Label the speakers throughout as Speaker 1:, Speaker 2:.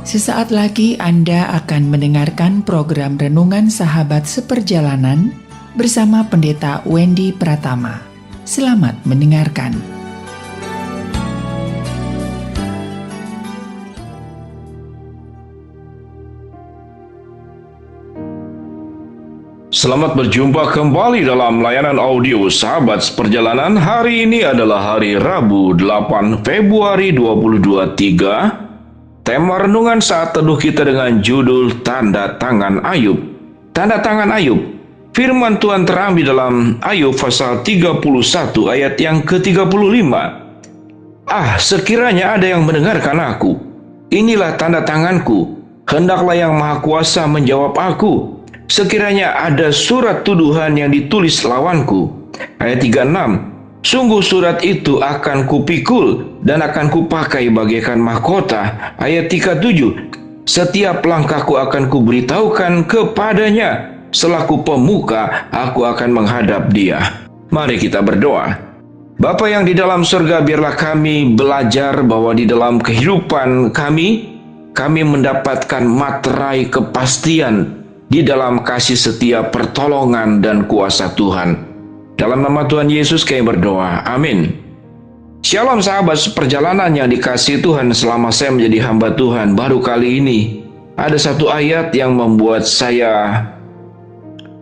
Speaker 1: Sesaat lagi Anda akan mendengarkan program Renungan Sahabat Seperjalanan bersama Pendeta Wendy Pratama. Selamat mendengarkan.
Speaker 2: Selamat berjumpa kembali dalam layanan audio Sahabat Seperjalanan. Hari ini adalah hari Rabu 8 Februari 2023. Tema renungan saat teduh kita dengan judul Tanda Tangan Ayub. Tanda Tangan Ayub. Firman Tuhan terambil dalam Ayub pasal 31 ayat yang ke-35. Sekiranya ada yang mendengarkan aku, inilah tanda tanganku, hendaklah yang Maha Kuasa menjawab aku. Sekiranya ada surat tuduhan yang ditulis lawanku. Ayat 36. Sungguh surat itu akan kupikul dan akan kupakai bagaikan mahkota. Ayat 37. Setiap langkahku akan kuberitahukan kepadanya. Selaku pemuka, aku akan menghadap dia. Mari kita berdoa. Bapa yang di dalam surga, biarlah kami belajar bahwa di dalam kehidupan kami mendapatkan materai kepastian di dalam kasih setia, pertolongan, dan kuasa Tuhan. Dalam nama Tuhan Yesus kami berdoa. Amin. Shalom sahabat seperjalanan yang dikasihi Tuhan. Selama saya menjadi hamba Tuhan, baru kali ini ada satu ayat yang membuat saya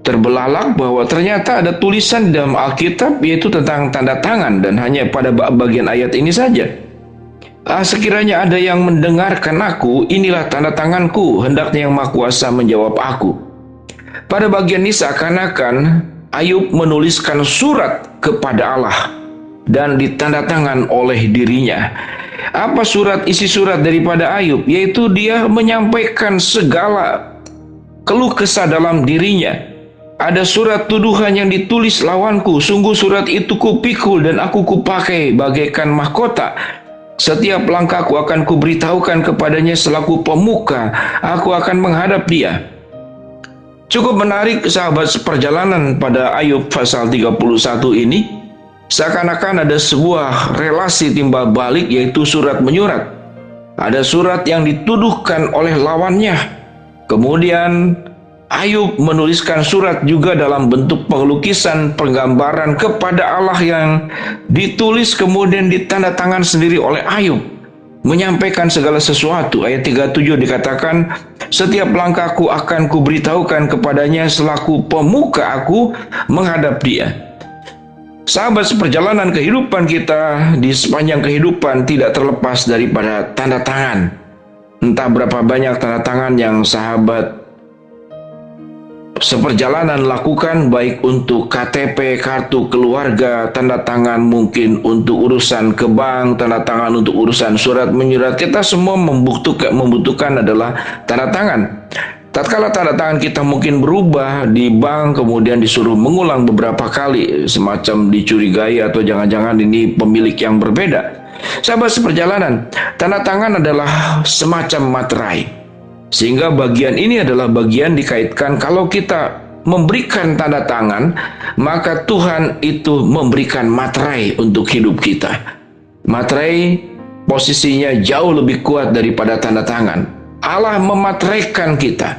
Speaker 2: terbelalak bahwa ternyata ada tulisan di dalam Alkitab yaitu tentang tanda tangan, dan hanya pada bagian ayat ini saja. Sekiranya ada yang mendengarkan aku, inilah tanda tanganku, hendaknya yang Maha Kuasa menjawab aku. Pada bagian ini seakan-akan Ayub menuliskan surat kepada Allah dan ditandatangan oleh dirinya. Apa isi surat daripada Ayub? Yaitu dia menyampaikan segala keluh kesah dalam dirinya. Ada surat tuduhan yang ditulis lawanku, sungguh surat itu kupikul dan aku kupakai bagaikan mahkota. Setiap langkahku akan kuberitahukan kepadanya, selaku pemuka, aku akan menghadap dia. Cukup menarik sahabat seperjalanan pada Ayub pasal 31 ini. Seakan-akan ada sebuah relasi timbal balik, yaitu surat menyurat. Ada surat yang dituduhkan oleh lawannya. Kemudian Ayub menuliskan surat juga dalam bentuk pengelukisan, penggambaran kepada Allah yang ditulis kemudian ditandatangan sendiri oleh Ayub. Menyampaikan segala sesuatu. Ayat 37 dikatakan, setiap langkahku akan kuberitahukan kepadanya, selaku pemuka aku menghadap dia. Sahabat seperjalanan kehidupan kita di sepanjang kehidupan tidak terlepas daripada tanda tangan. Entah berapa banyak tanda tangan yang sahabat seperjalanan lakukan, baik untuk KTP, kartu keluarga, tanda tangan mungkin untuk urusan ke bank, tanda tangan untuk urusan surat menyurat. Kita semua membutuhkan adalah tanda tangan. Tatkala tanda tangan kita mungkin berubah di bank, kemudian disuruh mengulang beberapa kali, semacam dicurigai atau jangan-jangan ini pemilik yang berbeda. Sahabat seperjalanan, tanda tangan adalah semacam materai. Sehingga bagian ini adalah bagian dikaitkan kalau kita memberikan tanda tangan, maka Tuhan itu memberikan materai untuk hidup kita. Materai posisinya jauh lebih kuat daripada tanda tangan. Allah memateraikan kita.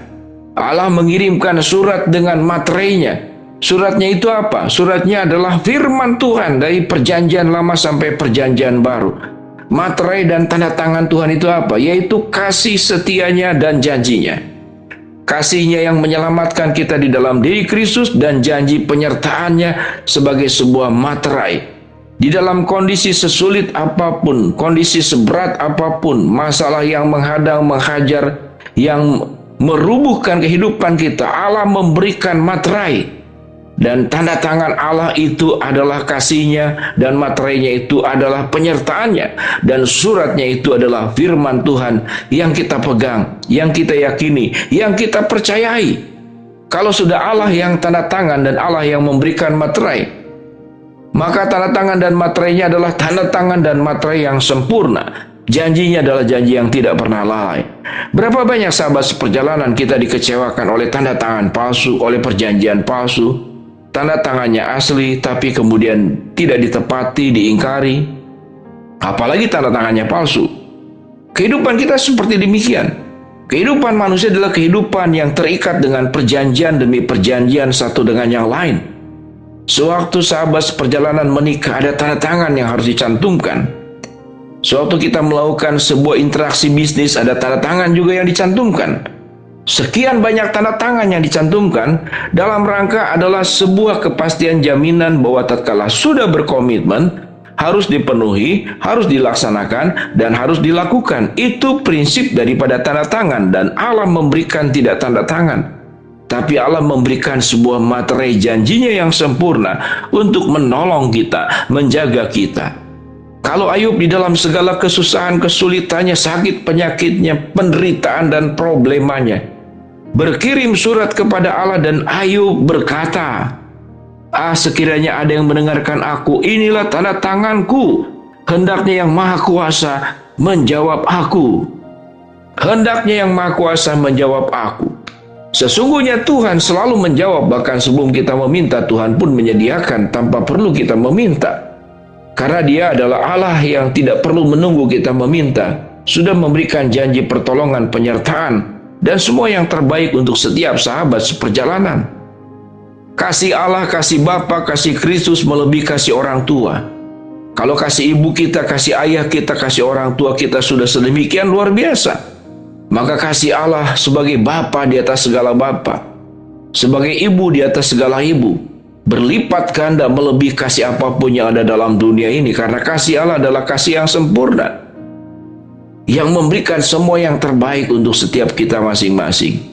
Speaker 2: Allah mengirimkan surat dengan materainya. Suratnya itu apa? Suratnya adalah firman Tuhan dari perjanjian lama sampai perjanjian baru. Materai dan tanda tangan Tuhan itu apa? Yaitu kasih setianya dan janjinya. Kasihnya yang menyelamatkan kita di dalam diri Kristus, dan janji penyertaannya sebagai sebuah materai. Di dalam kondisi sesulit apapun, kondisi seberat apapun, masalah yang menghadang, menghajar, yang merubuhkan kehidupan kita, Allah memberikan materai. Dan tanda tangan Allah itu adalah kasihnya, dan materainya itu adalah penyertaannya, dan suratnya itu adalah firman Tuhan yang kita pegang, yang kita yakini, yang kita percayai. Kalau sudah Allah yang tanda tangan dan Allah yang memberikan materai, maka tanda tangan dan materainya adalah tanda tangan dan materai yang sempurna. Janjinya adalah janji yang tidak pernah lalai. Berapa banyak sahabat seperjalanan kita dikecewakan oleh tanda tangan palsu, oleh perjanjian palsu. Tanda tangannya asli, tapi kemudian tidak ditepati, diingkari. Apalagi tanda tangannya palsu. Kehidupan kita seperti demikian. Kehidupan manusia adalah kehidupan yang terikat dengan perjanjian demi perjanjian satu dengan yang lain. Sewaktu sahabat seperjalanan menikah, ada tanda tangan yang harus dicantumkan. Sewaktu kita melakukan sebuah interaksi bisnis, ada tanda tangan juga yang dicantumkan. Sekian banyak tanda tangan yang dicantumkan dalam rangka adalah sebuah kepastian jaminan bahwa tatkala sudah berkomitmen, harus dipenuhi, harus dilaksanakan, dan harus dilakukan. Itu prinsip daripada tanda tangan, dan Allah memberikan tidak tanda tangan, tapi Allah memberikan sebuah materai janjinya yang sempurna untuk menolong kita, menjaga kita. Kalau Ayub di dalam segala kesusahan, kesulitannya, sakit, penyakitnya, penderitaan, dan problemanya, berkirim surat kepada Allah, dan Ayub berkata, sekiranya ada yang mendengarkan aku, inilah tanda tanganku. Hendaknya yang Maha Kuasa menjawab aku. Hendaknya yang Maha Kuasa menjawab aku. Sesungguhnya Tuhan selalu menjawab, bahkan sebelum kita meminta, Tuhan pun menyediakan tanpa perlu kita meminta. Karena Dia adalah Allah yang tidak perlu menunggu kita meminta. Sudah memberikan janji pertolongan, penyertaan, dan semua yang terbaik untuk setiap sahabat seperjalanan. Kasih Allah, kasih Bapa, kasih Kristus melebihi kasih orang tua. Kalau kasih ibu kita, kasih ayah kita, kasih orang tua kita sudah sedemikian luar biasa, maka kasih Allah sebagai Bapa di atas segala Bapa, sebagai ibu di atas segala ibu, berlipat ganda melebihi kasih apapun yang ada dalam dunia ini. Karena kasih Allah adalah kasih yang sempurna, yang memberikan semua yang terbaik untuk setiap kita masing-masing.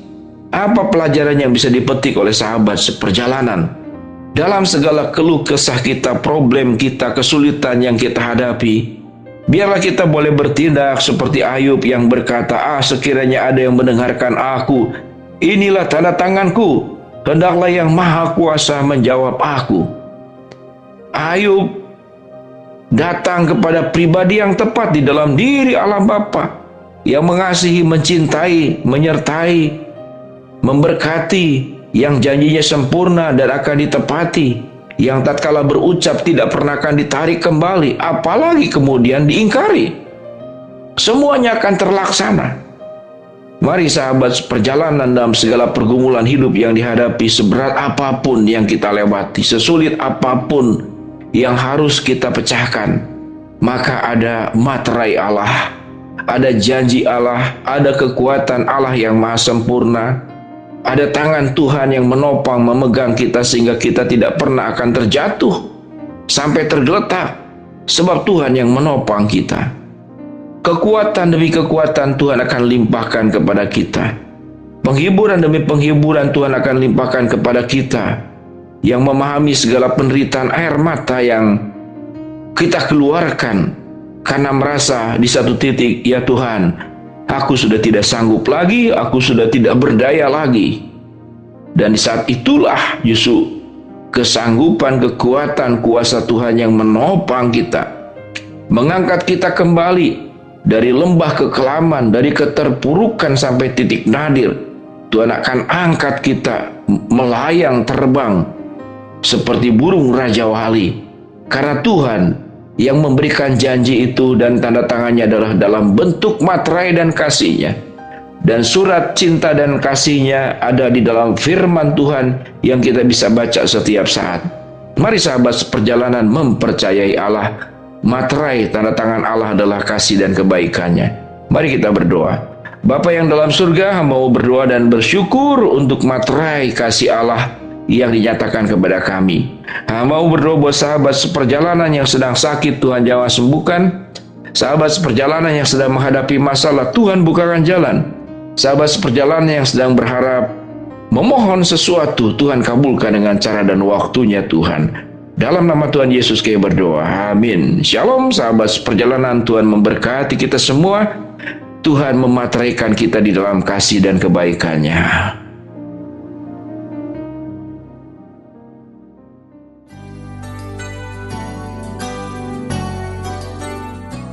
Speaker 2: Apa pelajaran yang bisa dipetik oleh sahabat seperjalanan? Dalam segala keluh kesah kita, problem kita, kesulitan yang kita hadapi, biarlah kita boleh bertindak seperti Ayub yang berkata, sekiranya ada yang mendengarkan aku, inilah tanda tanganku. Hendaklah yang Maha Kuasa menjawab aku. Ayub datang kepada pribadi yang tepat di dalam diri Allah Bapa, yang mengasihi, mencintai, menyertai, memberkati, yang janjinya sempurna dan akan ditepati, yang tatkala berucap tidak pernah akan ditarik kembali, apalagi kemudian diingkari. Semuanya akan terlaksana. Mari sahabat seperjalanan, dalam segala pergumulan hidup yang dihadapi, seberat apapun yang kita lewati, sesulit apapun yang harus kita pecahkan, maka ada materai Allah, ada janji Allah, ada kekuatan Allah yang maha sempurna, ada tangan Tuhan yang menopang, memegang kita sehingga kita tidak pernah akan terjatuh sampai tergeletak, sebab Tuhan yang menopang kita. Kekuatan demi kekuatan Tuhan akan limpahkan kepada kita. Penghiburan demi penghiburan Tuhan akan limpahkan kepada kita, yang memahami segala penderitaan air mata yang kita keluarkan karena merasa di satu titik, ya Tuhan, aku sudah tidak sanggup lagi, aku sudah tidak berdaya lagi. Dan di saat itulah justru kesanggupan, kekuatan, kuasa Tuhan yang menopang kita, mengangkat kita kembali dari lembah kekelaman, dari keterpurukan sampai titik nadir. Tuhan akan angkat kita melayang terbang seperti burung Raja Wali. Karena Tuhan yang memberikan janji itu, dan tanda tangannya adalah dalam bentuk materai dan kasih-Nya. Dan surat cinta dan kasih-Nya ada di dalam firman Tuhan yang kita bisa baca setiap saat. Mari sahabat seperjalanan mempercayai Allah. Materai tanda tangan Allah adalah kasih dan kebaikan-Nya. Mari kita berdoa. Bapa yang dalam surga, hamba mau berdoa dan bersyukur untuk materai kasih Allah yang dinyatakan kepada kami. Hamba mau berdoa buat sahabat seperjalanan yang sedang sakit, Tuhan jamah sembuhkan. Sahabat seperjalanan yang sedang menghadapi masalah, Tuhan bukakan jalan. Sahabat seperjalanan yang sedang berharap, memohon sesuatu, Tuhan kabulkan dengan cara dan waktunya Tuhan. Dalam nama Tuhan Yesus kami berdoa, amin. Shalom sahabat seperjalanan, Tuhan memberkati kita semua. Tuhan memateraikan kita di dalam kasih dan kebaikan-Nya.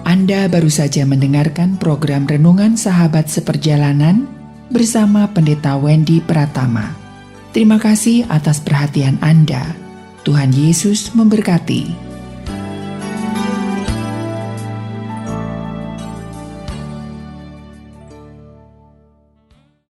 Speaker 1: Anda baru saja mendengarkan program Renungan Sahabat Seperjalanan bersama Pendeta Wendy Pratama. Terima kasih atas perhatian Anda. Tuhan Yesus memberkati.